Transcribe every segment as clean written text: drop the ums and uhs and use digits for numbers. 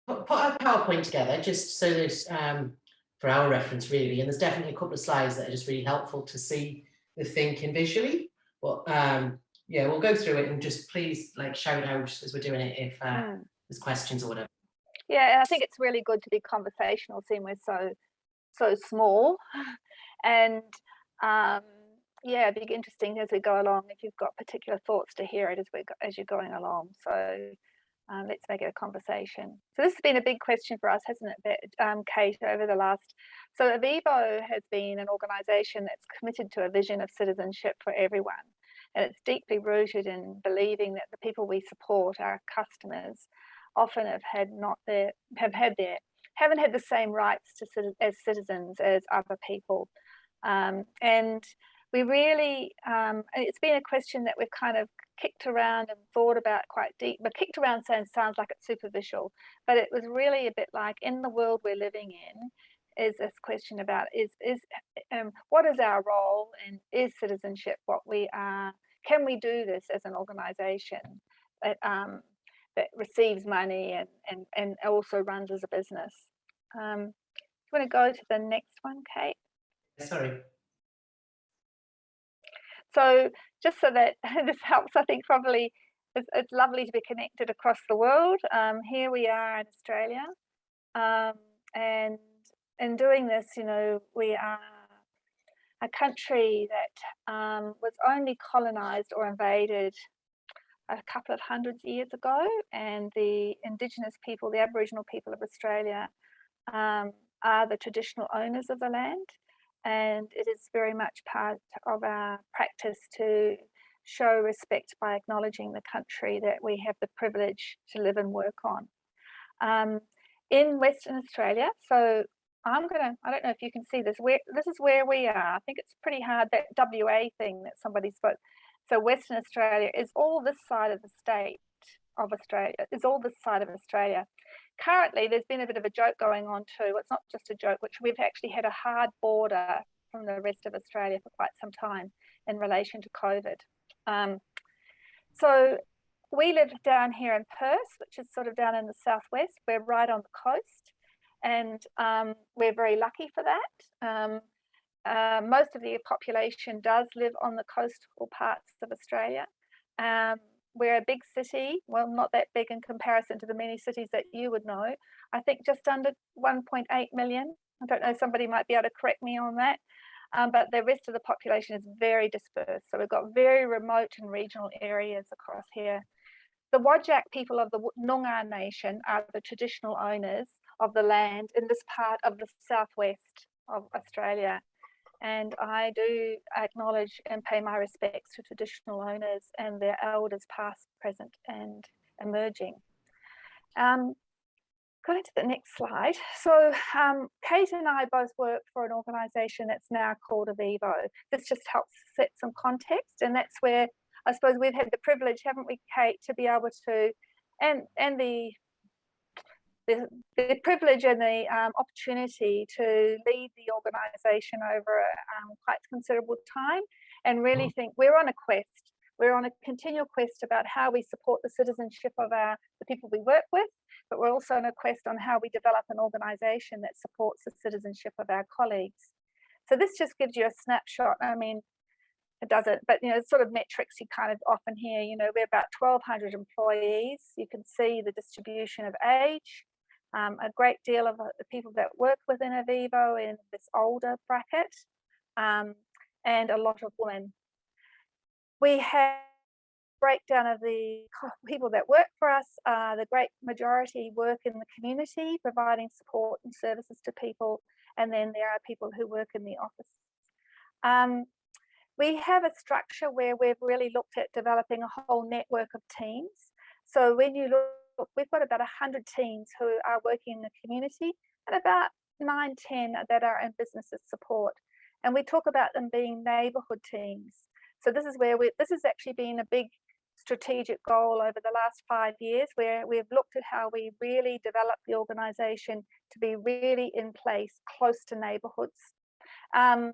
put a PowerPoint together just so that for our reference really, and there's definitely a couple of slides that are just really helpful to see the thinking visually. But yeah, we'll go through it and just please like shout out as we're doing it if there's questions or whatever. Yeah, and I think it's really good to be conversational, seeing we're so small, and yeah, it'd be interesting as we go along if you've got particular thoughts to hear it as you're going along. So let's make it a conversation. So this has been a big question for us, hasn't it, Kate, over the last. So Avivo has been an organisation that's committed to a vision of citizenship for everyone, and it's deeply rooted in believing that the people we support, our customers, often haven't had the same rights as citizens as other people, and we really, it's been a question that we've kind of kicked around and thought about quite deep, but kicked around sounds like it's superficial, but it was really a bit like, in the world we're living in, is this question about what is our role, and is citizenship what we are? Can we do this as an organisation that receives money and also runs as a business? Do you want to go to the next one, Kate? Sorry. So just so that this helps, I think probably it's lovely to be connected across the world. Here we are in Australia, and in doing this, you know, we are a country that was only colonised or invaded a couple of hundreds of years ago, and the Indigenous people, the Aboriginal people of Australia, are the traditional owners of the land. And it is very much part of our practice to show respect by acknowledging the country that we have the privilege to live and work on. In Western Australia, so I don't know if you can see this, this is where we are. I think it's pretty hard, that WA thing that somebody spoke. So Western Australia is all this side of the state of Australia, is all this side of Australia. Currently, there's been a bit of a joke going on too. It's not just a joke, which we've actually had a hard border from the rest of Australia for quite some time in relation to COVID. So we live down here in Perth, which is sort of down in the southwest. We're right on the coast, and we're very lucky for that. Most of the population does live on the coastal parts of Australia. We're a big city, well, not that big in comparison to the many cities that you would know. I think just under 1.8 million. I don't know, somebody might be able to correct me on that. But the rest of the population is very dispersed. So we've got very remote and regional areas across here. The Whadjuk people of the Noongar Nation are the traditional owners of the land in this part of the southwest of Australia. And I do acknowledge and pay my respects to traditional owners and their elders past, present and emerging. Going to the next slide. So Kate and I both work for an organisation that's now called Avivo. This just helps set some context, and that's where I suppose we've had the privilege, haven't we, Kate, to be able to, and the privilege and the opportunity to lead the organisation over quite considerable time, and really think we're on a quest. We're on a continual quest about how we support the citizenship of the people we work with, but we're also on a quest on how we develop an organisation that supports the citizenship of our colleagues. So this just gives you a snapshot. I mean, it doesn't, but you know, sort of metrics you kind of often hear. You know, we're about 1,200 employees. You can see the distribution of age. A great deal of the people that work within Avivo in this older bracket, and a lot of women. We have a breakdown of the people that work for us. The great majority work in the community, providing support and services to people, and then there are people who work in the office. We have a structure where we've really looked at developing a whole network of teams. So when you look, we've got about 100 teams who are working in the community, and about 9-10 that are in businesses support. And we talk about them being neighbourhood teams. So this is where this has actually been a big strategic goal over the last 5 years, where we've looked at how we really develop the organisation to be really in place close to neighbourhoods.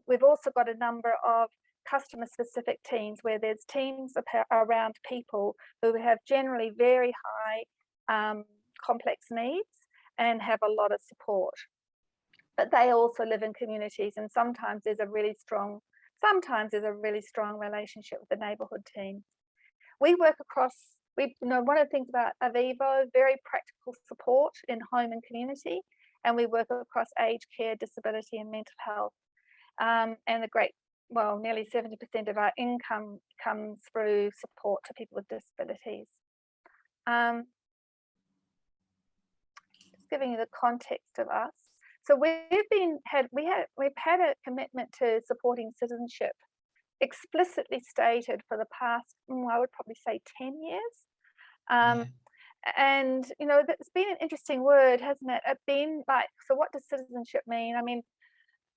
We've also got a number of customer specific teams where there's teams around people who have generally very high complex needs, and have a lot of support. But they also live in communities, and sometimes there's a really strong relationship with the neighbourhood team. We work across, one of the things about Avivo, very practical support in home and community, and we work across aged care, disability and mental health. And nearly 70% of our income comes through support to people with disabilities. Just giving you the context of us. So we've had a commitment to supporting citizenship explicitly stated for the past, I would probably say 10 years. And, it's been an interesting word, hasn't it? It's been like, so what does citizenship mean? I mean,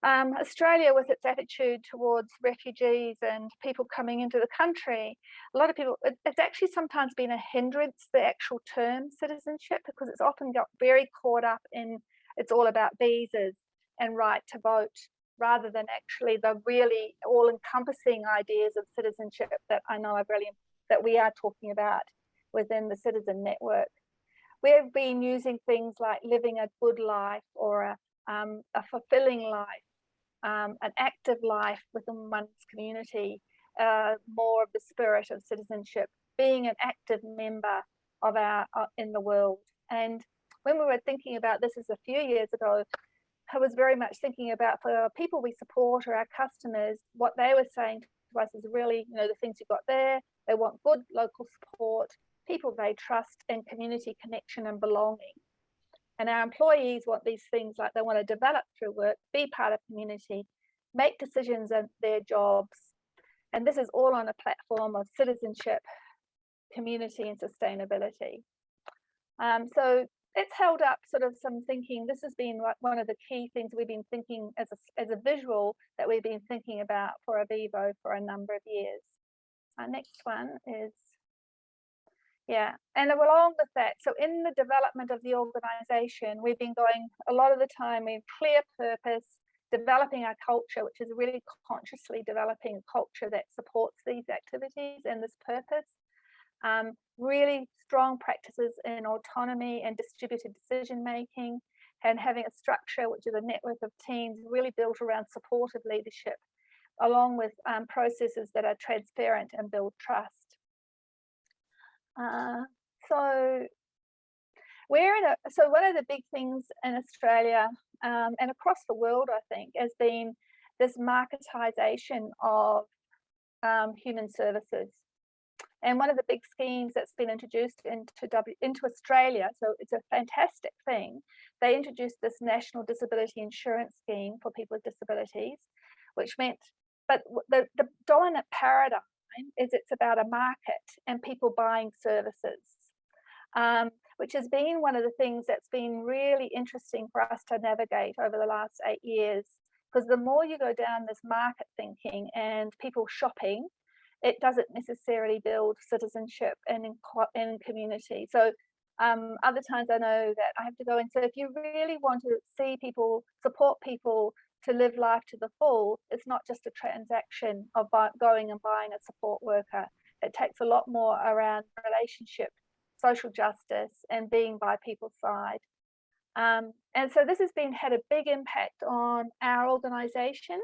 Australia, with its attitude towards refugees and people coming into the country, a lot of people, it's actually sometimes been a hindrance, the actual term citizenship, because it's often got very caught up in, it's all about visas and right to vote, rather than actually the really all-encompassing ideas of citizenship that I know that we are talking about within the Citizen Network. We've been using things like living a good life or a fulfilling life, an active life within one's community, more of the spirit of citizenship, being an active member of in the world. And when we were thinking about this a few years ago, I was very much thinking about, for our people we support or our customers, what they were saying to us is really, the things you've got there. They want good local support, people they trust, and community connection and belonging. And our employees want these things, like they want to develop through work, be part of community, make decisions in their jobs. And this is all on a platform of citizenship, community and sustainability. So it's held up sort of some thinking. This has been one of the key things we've been thinking as a visual that we've been thinking about for Avivo for a number of years. Our next one is, and along with that, so in the development of the organisation, we've been going a lot of the time with clear purpose, developing our culture, which is really consciously developing a culture that supports these activities and this purpose. Really strong practices in autonomy and distributed decision making, and having a structure which is a network of teams really built around supportive leadership, along with processes that are transparent and build trust. So one of the big things in Australia and across the world, I think, has been this marketisation of human services. And one of the big schemes that's been introduced into Australia, so it's a fantastic thing, they introduced this National Disability Insurance Scheme for people with disabilities, which meant, but the dominant paradigm is it's about a market and people buying services, which has been one of the things that's been really interesting for us to navigate over the last 8 years, because the more you go down this market thinking and people shopping, it doesn't necessarily build citizenship and in community. So other times I know that I have to go in. So if you really want to see people, support people to live life to the full, it's not just a transaction of going and buying a support worker. It takes a lot more around relationship, social justice, and being by people's side. And so this has had a big impact on our organisation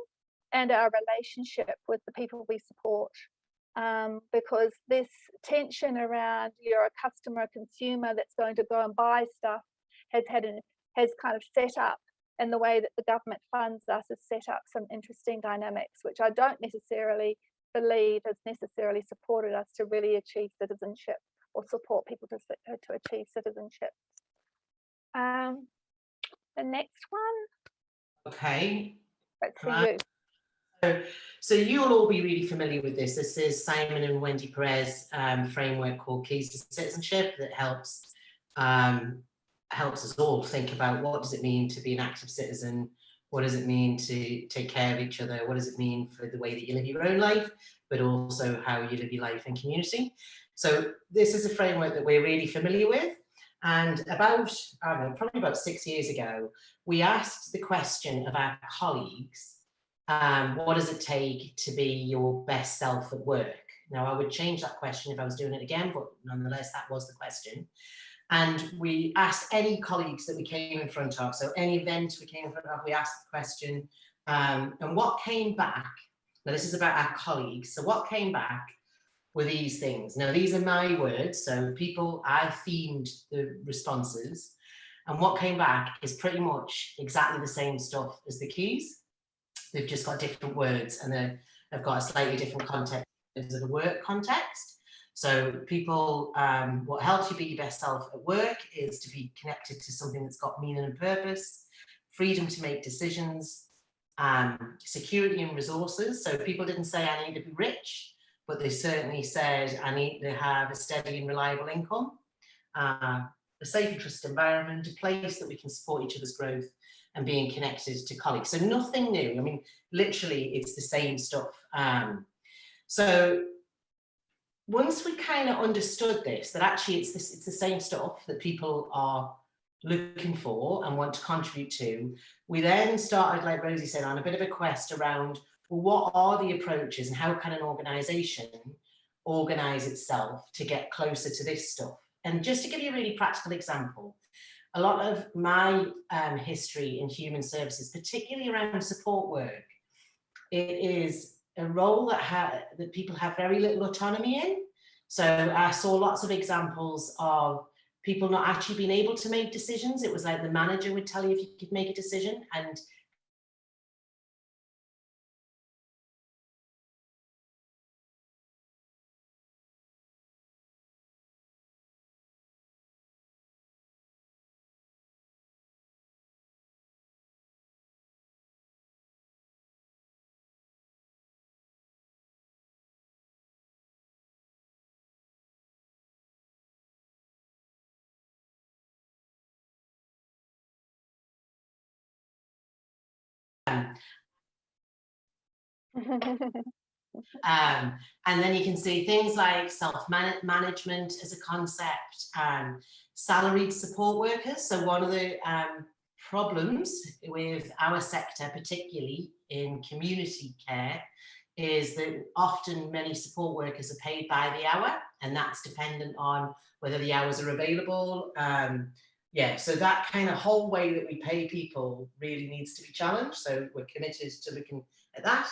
and our relationship with the people we support. Because this tension around you're a customer, consumer that's going to go and buy stuff has kind of set up, and the way that the government funds us has set up some interesting dynamics, which I don't necessarily believe has necessarily supported us to really achieve citizenship or support people to achieve citizenship. The next one. Okay. That's for you. So you'll all be really familiar with this. This is Simon and Wendy Perez framework called Keys to Citizenship that helps us all think about what does it mean to be an active citizen, what does it mean to take care of each other, what does it mean for the way that you live your own life, but also how you live your life in community. So this is a framework that we're really familiar with. And about, I don't know, probably about 6 years ago, we asked the question of our colleagues, what does it take to be your best self at work? Now, I would change that question if I was doing it again, but nonetheless, that was the question. And we asked any colleagues that we came in front of, so any event we came in front of, we asked the question, and what came back, now this is about our colleagues, so what came back were these things. Now these are my words, so I themed the responses, and what came back is pretty much exactly the same stuff as the keys. They've just got different words, and they've got a slightly different context of the work context. So people, what helps you be your best self at work is to be connected to something that's got meaning and purpose, freedom to make decisions, security and resources. So people didn't say I need to be rich, but they certainly said I need to have a steady and reliable income, a safe and trusted environment, a place that we can support each other's growth, and being connected to colleagues. So nothing new. I mean, literally, it's the same stuff. So once we kind of understood this, that actually it's the same stuff that people are looking for and want to contribute to, we then started, like Rosie said, on a bit of a quest around, well, what are the approaches and how can an organisation organise itself to get closer to this stuff? And just to give you a really practical example, a lot of my history in human services, particularly around support work, it is a role that people have very little autonomy in. So I saw lots of examples of people not actually being able to make decisions. It was like the manager would tell you if you could make a decision, and and then you can see things like self-management as a concept, salaried support workers. So one of the problems with our sector, particularly in community care, is that often many support workers are paid by the hour, and that's dependent on whether the hours are available. Yeah, so that kind of whole way that we pay people really needs to be challenged. So we're committed to looking at that.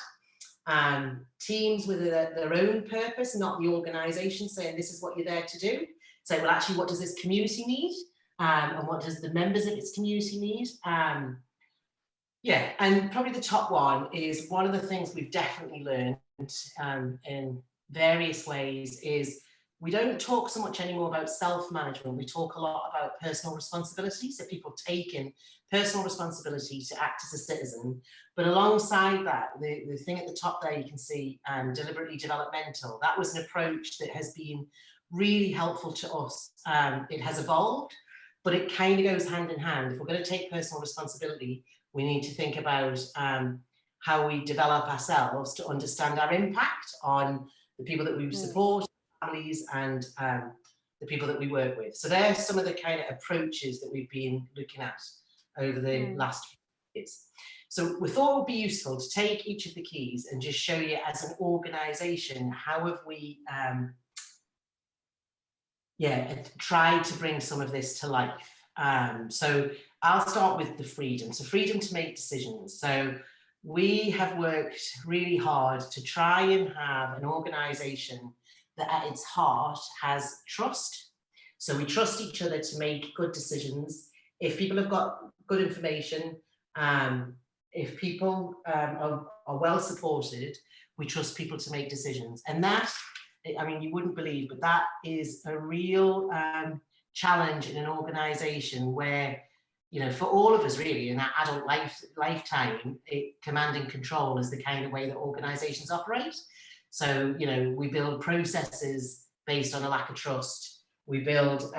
Teams with their own purpose, not the organisation saying this is what you're there to do. Say, well, actually, what does this community need? And what does the members of its community need? Yeah, and probably the top one is one of the things we've definitely learned in various ways is we don't talk so much anymore about self-management. We talk a lot about personal responsibility. So people taking personal responsibility to act as a citizen. But alongside that, the thing at the top there, you can see deliberately developmental. That was an approach that has been really helpful to us. It has evolved, but it kind of goes hand in hand. If we're going to take personal responsibility, we need to think about how we develop ourselves to understand our impact on the people that we support, families, and the people that we work with. So there's some of the kind of approaches that we've been looking at over the last few years. So we thought it would be useful to take each of the keys and just show you as an organisation, how have we tried to bring some of this to life. So I'll start with the freedom. So freedom to make decisions. So we have worked really hard to try and have an organisation that at its heart has trust. So we trust each other to make good decisions. If people have got good information, if people are well supported, we trust people to make decisions. And that, I mean, you wouldn't believe, but that is a real challenge in an organisation where, you know, for all of us really in our adult lifetime, command and control is the kind of way that organisations operate. So, you know, we build processes based on a lack of trust. We build,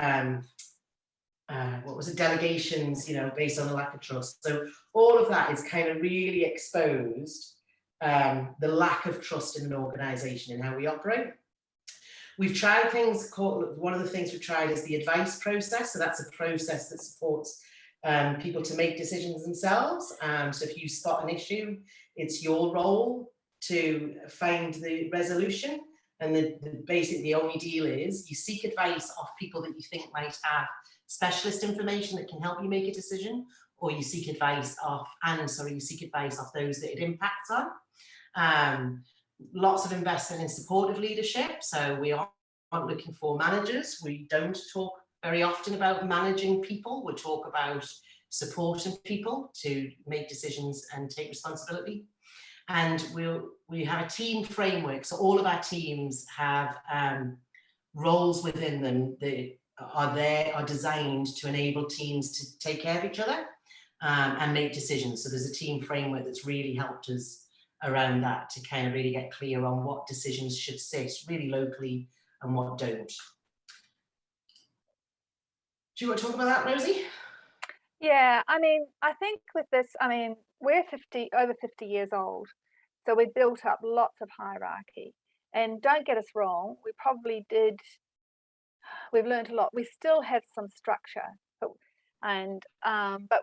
delegations, you know, based on a lack of trust. So all of that is kind of really exposed the lack of trust in an organisation and how we operate. We've tried things called, one of the things we've tried is the advice process. So that's a process that supports people to make decisions themselves. So if you spot an issue, it's your role to find the resolution. And basically the only deal is you seek advice off people that you think might have specialist information that can help you make a decision, or you seek advice off, you seek advice off those that it impacts on. Lots of investment in supportive leadership. So we aren't looking for managers. We don't talk very often about managing people. We talk about supporting people to make decisions and take responsibility. And we have a team framework. So all of our teams have roles within them that are designed to enable teams to take care of each other and make decisions. So there's a team framework that's really helped us around that to kind of really get clear on what decisions should sit really locally and what don't. Do you want to talk about that, Rosie? Yeah, I mean, I think with this, I mean, we're over 50 years old, so we built up lots of hierarchy. And don't get us wrong, we've learned a lot. We still have some structure, but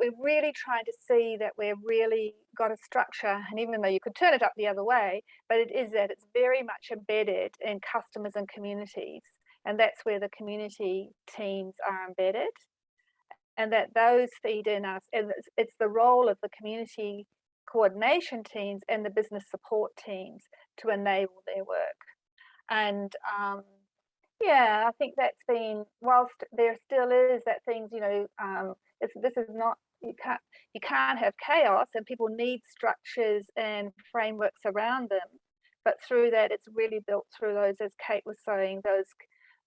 we're really trying to see that we've really got a structure, and even though you could turn it up the other way, but it's very much embedded in customers and communities, and that's where the community teams are embedded, and that those feed in us, and it's the role of the community coordination teams and the business support teams to enable their work. And yeah, I think that's been, whilst there still is that things, this is not, you can't have chaos, and people need structures and frameworks around them, but through that it's really built through those, as Kate was saying,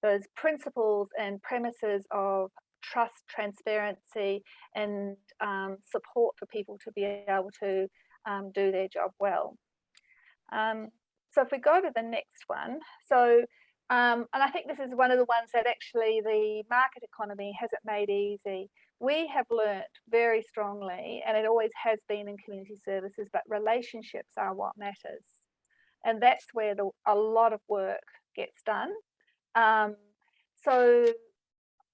those principles and premises of trust, transparency, and support for people to be able to do their job well. So if we go to the next one, so and I think this is one of the ones that actually the market economy hasn't made easy. We have learnt very strongly, and it always has been in community services, but relationships are what matters, and that's where a lot of work gets done. So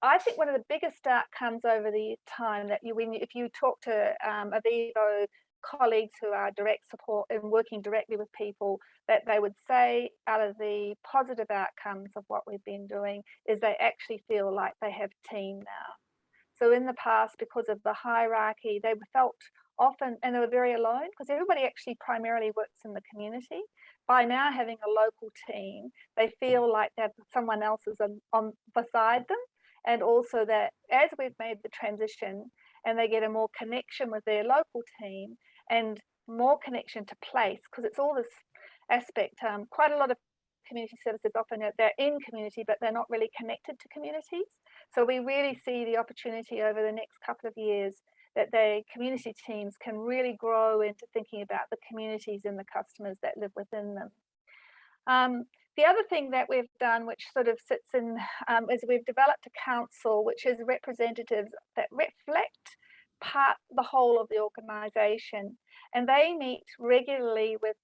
I think one of the biggest outcomes over the time that if you talk to Avivo colleagues who are direct support and working directly with people, that they would say out of the positive outcomes of what we've been doing is they actually feel like they have team now. So in the past, because of the hierarchy, they felt often, and they were very alone, because everybody actually primarily works in the community. By now having a local team, they feel like that someone else is on beside them. And also that as we've made the transition and they get a more connection with their local team and more connection to place, because it's all this aspect, quite a lot of community services often they're in community, but they're not really connected to communities. So we really see the opportunity over the next couple of years that the community teams can really grow into thinking about the communities and the customers that live within them. The other thing that we've done, which sort of sits in, is we've developed a council, which is representatives that reflect the whole of the organisation, and they meet regularly with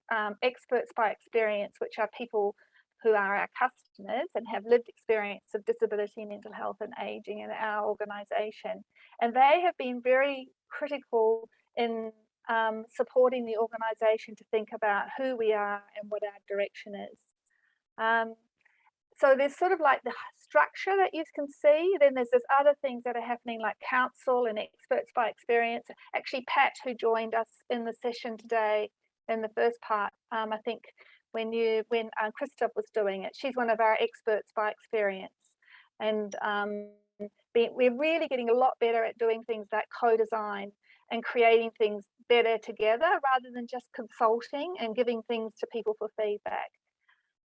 experts by experience, which are people who are our customers and have lived experience of disability, mental health and ageing in our organisation. And they have been very critical in supporting the organisation to think about who we are and what our direction is. So there's sort of like the structure that you can see. Then there's other things that are happening like council and experts by experience. Actually, Pat, who joined us in the session today in the first part, I think when Christoph was doing it, she's one of our experts by experience. And we're really getting a lot better at doing things like co-design and creating things better together rather than just consulting and giving things to people for feedback.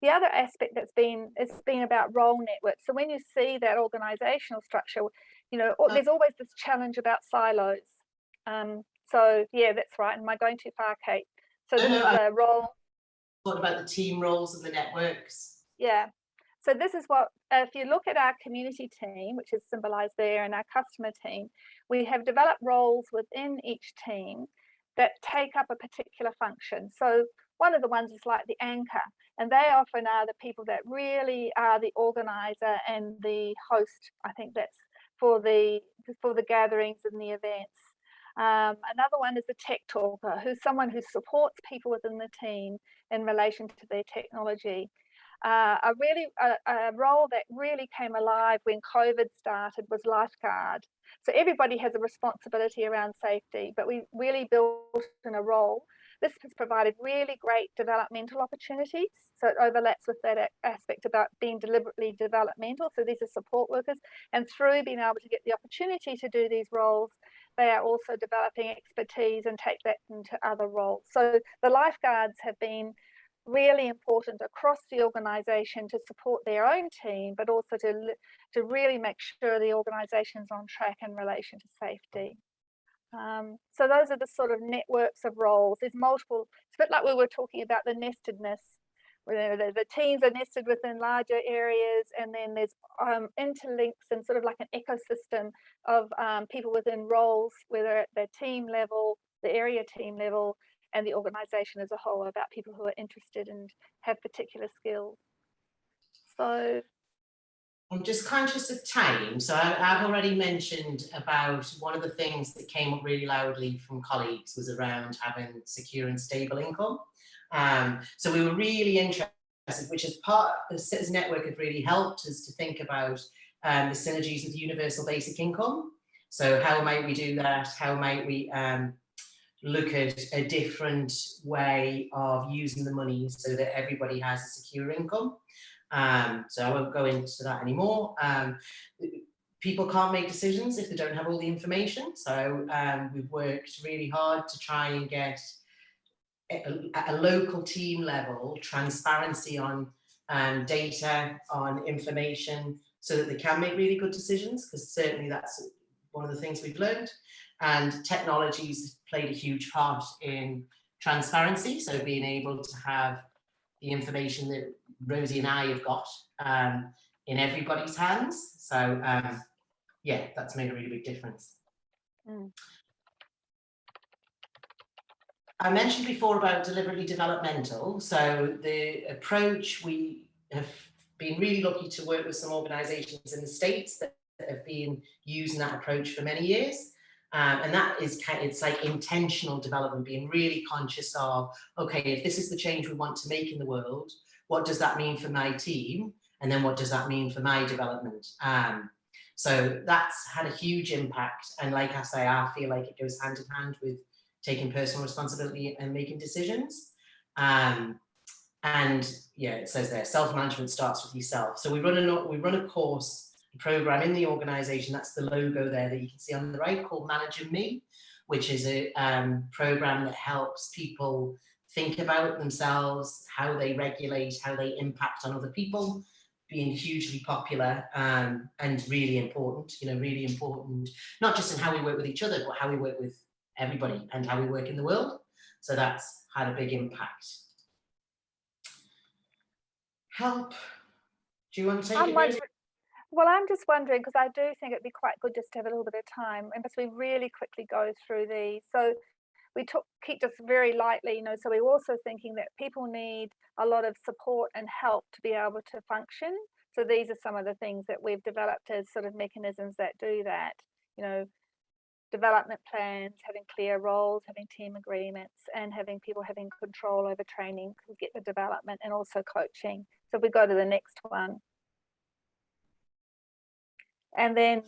The other aspect it's been about role networks. So when you see that organizational structure, there's always this challenge about silos. So yeah, that's right. Am I going too far, Kate? So this is a role. What about the team roles and the networks? Yeah. So this is what, if you look at our community team, which is symbolized there, and our customer team, we have developed roles within each team that take up a particular function. So one of the ones is like the anchor, and they often are the people that really are the organizer and the host. I think that's for the gatherings and the events. Another one is the tech talker, who's someone who supports people within the team in relation to their technology. A role that really came alive when COVID started was lifeguard. So everybody has a responsibility around safety, but we really built in a role. This has provided really great developmental opportunities. So it overlaps with that aspect about being deliberately developmental. So these are support workers, and through being able to get the opportunity to do these roles, they are also developing expertise and take that into other roles. So the lifeguards have been really important across the organisation to support their own team, but also to really make sure the organisation's on track in relation to safety. So those are the sort of networks of roles. There's multiple, it's a bit like we were talking about the nestedness, where the teams are nested within larger areas, and then there's interlinks and sort of like an ecosystem of people within roles, whether at the team level, the area team level, and the organisation as a whole, about people who are interested and have particular skills. So I'm just conscious of time. So I've already mentioned about one of the things that came up really loudly from colleagues was around having secure and stable income. So we were really interested, which is part of the Citizen Network have really helped us to think about the synergies with universal basic income. So how might we do that? How might we look at a different way of using the money so that everybody has a secure income? So I won't go into that anymore. People can't make decisions if they don't have all the information. So we've worked really hard to try and get at a local team level transparency on data, on information, so that they can make really good decisions, because certainly that's one of the things we've learned. And technology's played a huge part in transparency, so being able to have the information that Rosie and I have got in everybody's hands. So yeah, that's made a really big difference. I mentioned before about deliberately developmental. So the approach, we have been really lucky to work with some organisations in the States that have been using that approach for many years. And that is it's like intentional development, being really conscious of, okay, if this is the change we want to make in the world, what does that mean for my team? And then what does that mean for my development? So that's had a huge impact. And like I say, I feel like it goes hand in hand with taking personal responsibility and making decisions. And yeah, it says there, self-management starts with yourself. So we run a course, a program in the organization, that's the logo there that you can see on the right, called Managing Me, which is a program that helps people think about themselves, how they regulate, how they impact on other people, being hugely popular and really important, really important, not just in how we work with each other, but how we work with everybody and how we work in the world. So that's had a big impact. Help. Do you want to take it? Well, I'm just wondering, because I do think it'd be quite good just to have a little bit of time, and we really quickly go through these. So we keep this very lightly, so we're also thinking that people need a lot of support and help to be able to function. So these are some of the things that we've developed as sort of mechanisms that do that, development plans, having clear roles, having team agreements, and having people having control over training to get the development, and also coaching. So if we go to the next one. And then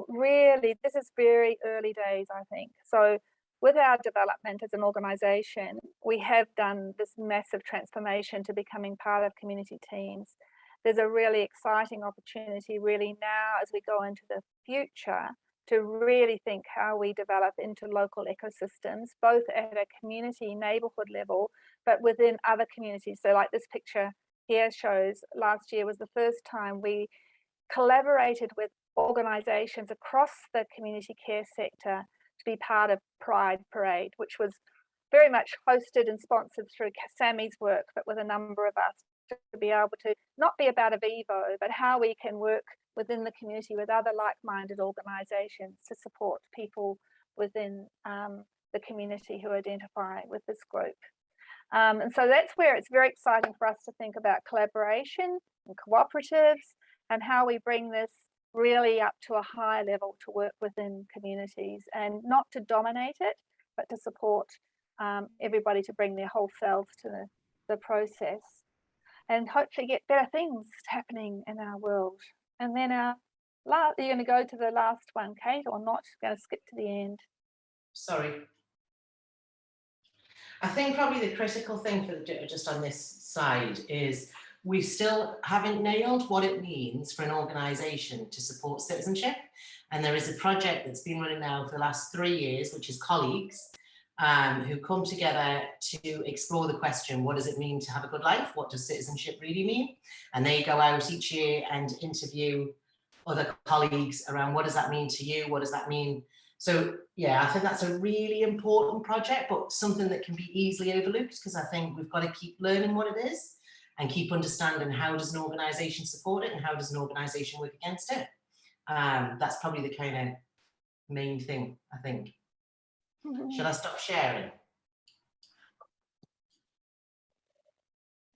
really, this is very early days, I think. So with our development as an organisation, we have done this massive transformation to becoming part of community teams. There's a really exciting opportunity really now as we go into the future to really think how we develop into local ecosystems, both at a community neighbourhood level, but within other communities. So like this picture here shows, last year was the first time we collaborated with organisations across the community care sector to be part of Pride Parade, which was very much hosted and sponsored through Sammy's work, but with a number of us, to be able to not be about Avivo, but how we can work within the community with other like-minded organisations to support people within the community who identify with this group. And so that's where it's very exciting for us to think about collaboration and cooperatives, and how we bring this really up to a high level to work within communities, and not to dominate it, but to support everybody to bring their whole selves to the process. and hopefully get better things happening in our world. And then you're going to go to the last one, Kate, or not? Going to skip to the end. Sorry. I think probably the critical thing for just on this side is we still haven't nailed what it means for an organisation to support citizenship. And there is a project that's been running now for the last 3 years, which is colleagues who come together to explore the question, what does it mean to have a good life? What does citizenship really mean? And they go out each year and interview other colleagues around what does that mean to you? What does that mean? So yeah, I think that's a really important project, but something that can be easily overlooked, because I think we've got to keep learning what it is and keep understanding how does an organisation support it and how does an organisation work against it. That's probably the kind of main thing, I think. Shall I stop sharing?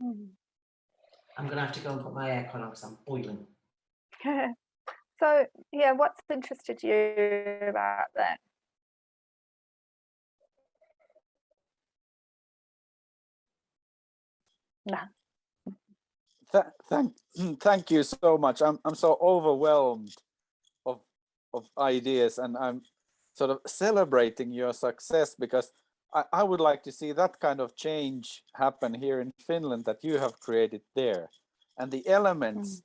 I'm going to have to go and put my aircon on because I'm boiling. So, yeah, what's interested you about that? No. Thank you so much. I'm so overwhelmed of ideas, and I'm sort of celebrating your success, because I would like to see that kind of change happen here in Finland that you have created there. And the elements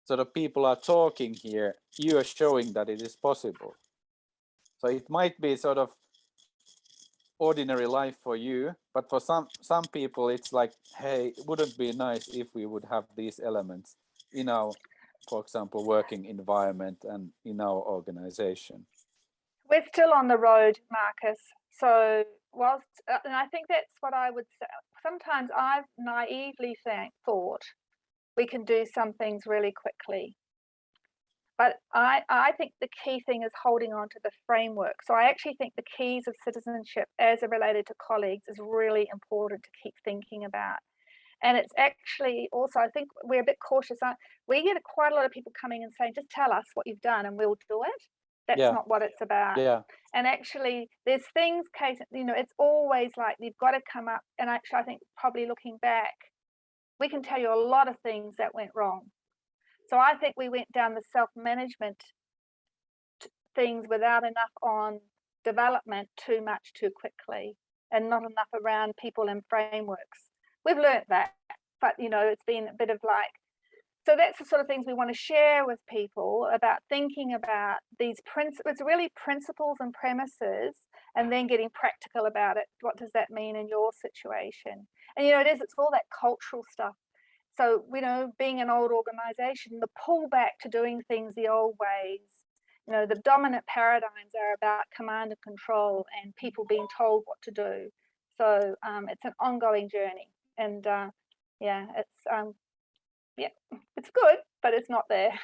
sort of people are talking here, you are showing that it is possible. So it might be sort of ordinary life for you, but for some people it's like, hey, it wouldn't be nice if we would have these elements in our, for example, working environment and in our organization. We're still on the road, Marcus. So whilst, and I think that's what I would say, sometimes I've naively thought we can do some things really quickly. But I think the key thing is holding on to the framework. So I actually think the keys of citizenship as it related to colleagues is really important to keep thinking about. And it's actually also, I think we're a bit cautious. We get quite a lot of people coming and saying, just tell us what you've done and we'll do it. That's not what it's about. Yeah. And actually, there's things, Kate, you know, it's always like you've got to come up. And actually, I think probably looking back, we can tell you a lot of things that went wrong. So I think we went down the self-management things without enough on development too much too quickly, and not enough around people and frameworks. We've learnt that, but you know, it's been a bit of like, so that's the sort of things we want to share with people about thinking about these principles. It's really principles and premises, and then getting practical about it. What does that mean in your situation? And you know, it's all that cultural stuff. So, you know, being an old organization, the pullback to doing things the old ways, you know, the dominant paradigms are about command and control and people being told what to do. So it's an ongoing journey. And yeah, it's good, but it's not there.